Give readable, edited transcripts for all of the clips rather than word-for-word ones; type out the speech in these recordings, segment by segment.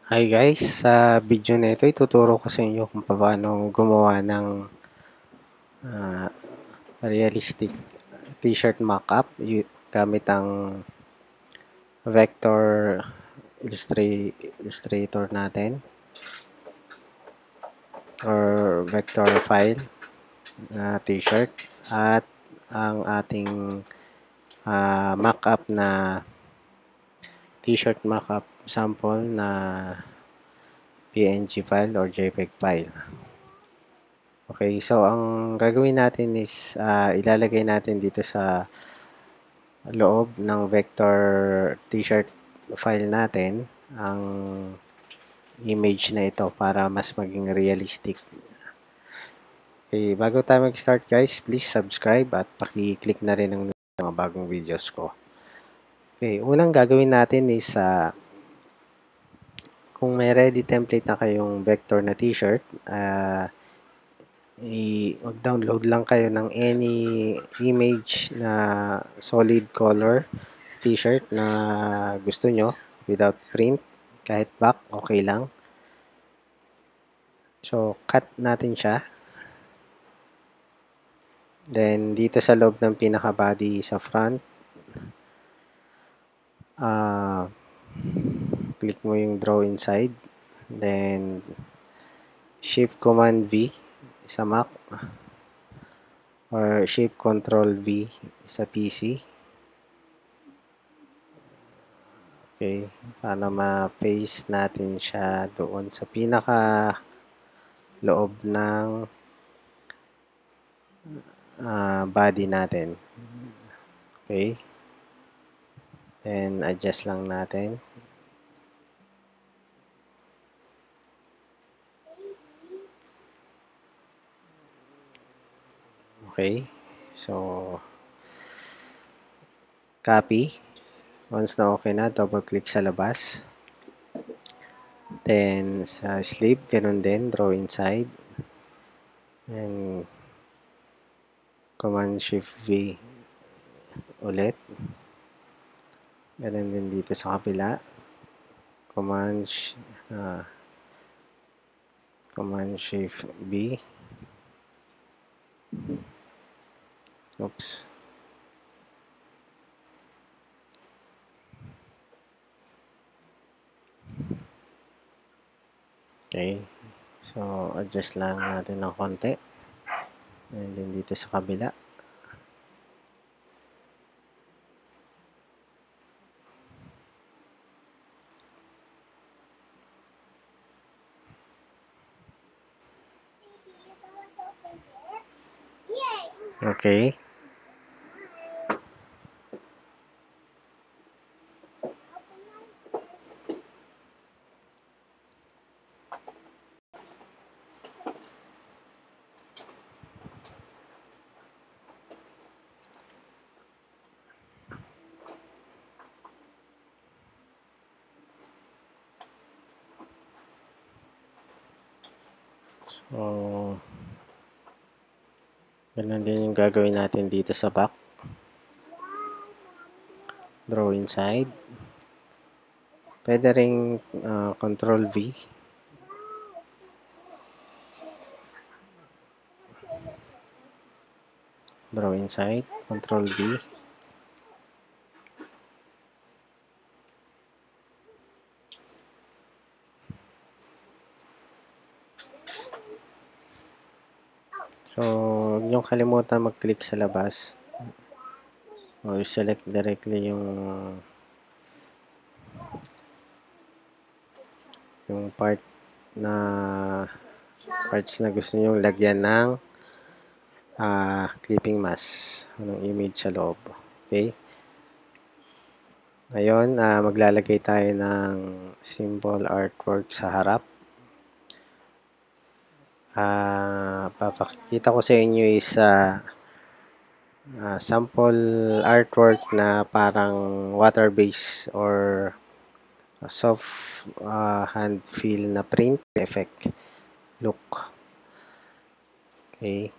Hi guys, sa video na ito ituturo ko sa inyo kung paano gumawa ng ah, realistic t-shirt mockup gamit ang vector illustrator natin or vector file na t-shirt at ang ating mockup na t-shirt mockup sample na PNG file or JPEG file. Okay, so ang gagawin natin is ilalagay natin dito sa loob ng vector t-shirt file natin ang image na ito para mas maging realistic. Okay, bago tayo mag-start guys, please subscribe at paki-click na rin ang mga bagong videos ko. Okay, unang gagawin natin is kung may ready template na kayong vector na t-shirt, mag-download lang kayo ng any image na solid color t-shirt na gusto nyo without print, kahit back, okay lang. So, cut natin siya. Then, dito sa loob ng pinaka-body sa front, click mo yung draw inside. Then, Shift Command V sa Mac or Shift Control V sa PC. Okay, para ma-paste natin siya doon sa pinaka loob ng body natin. Okay. Then, adjust lang natin. Okay. So, copy. Once na okay na, double click sa labas. Then, sa sleeve, ganun din, draw inside. And, Command Shift V ulit. Ganun din dito sa kabila. Command Shift B. Oops. Okay. So, adjust lang natin ng konti. And then dito sa kabila. Okay. So, ganun din yung gagawin natin dito sa back. Draw inside. Pwede ring Control V. Draw inside. Control V. So, huwag niyong kalimutan mag-click sa labas. O select directly yung parts na gusto niyong lagyan ng clipping mask ng image sa loob. Okay? Ngayon, maglalagay tayo ng symbol artwork sa harap. Papakita ko sa inyo is sample artwork na parang water base or soft hand feel na print effect look. Okay.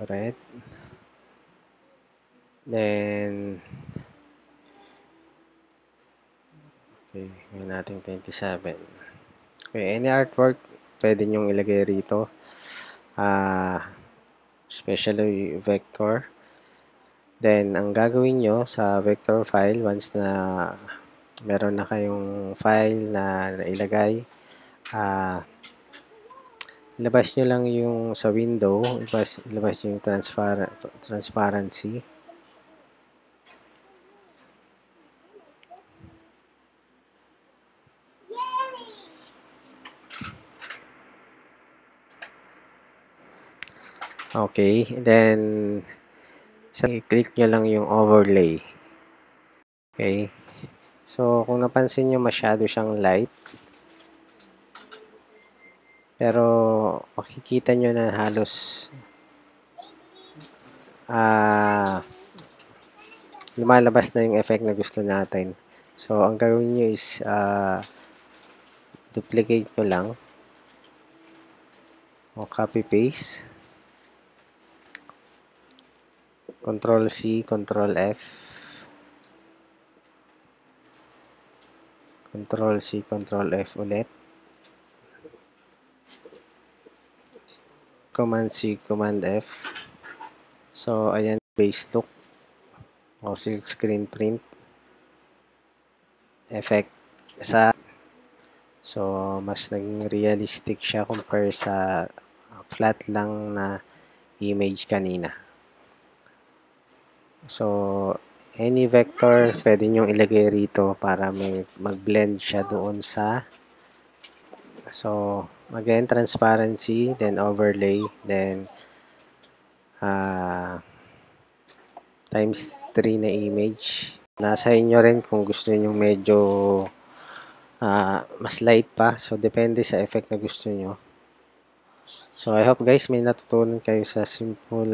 red. Then, okay, gawin natin 27. Okay, any artwork, pwede nyong ilagay rito. Especially vector. Then, ang gagawin nyo sa vector file, once na meron na kayong file na nailagay, ilabas nyo lang yung sa window, ilabas nyo yung transparency. Okay, then i-click nyo lang yung overlay. Okay, so kung napansin nyo masyado siyang light, pero makikita nyo na halos lumalabas na yung effect na gusto natin. So, ang gawin nyo is duplicate nyo lang o copy paste, Control C, Control F, Control C, Control F ulit, Command C, Command F. So, ayan, base look o silk screen print effect sa so, mas naging realistic siya compare sa flat lang na image kanina. So, any vector, pwede nyong ilagay rito para may mag-blend siya doon sa so, again, transparency, then overlay, then times 3 na image. Nasa inyo rin kung gusto niyo medyo mas light pa. So, depende sa effect na gusto nyo. So, I hope guys may natutunan kayo sa simple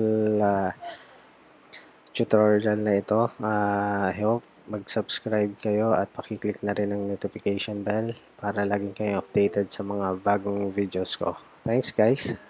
tutorial na ito. I hope mag-subscribe kayo at pakiclick na rin ang notification bell para laging kayo updated sa mga bagong videos ko. Thanks guys!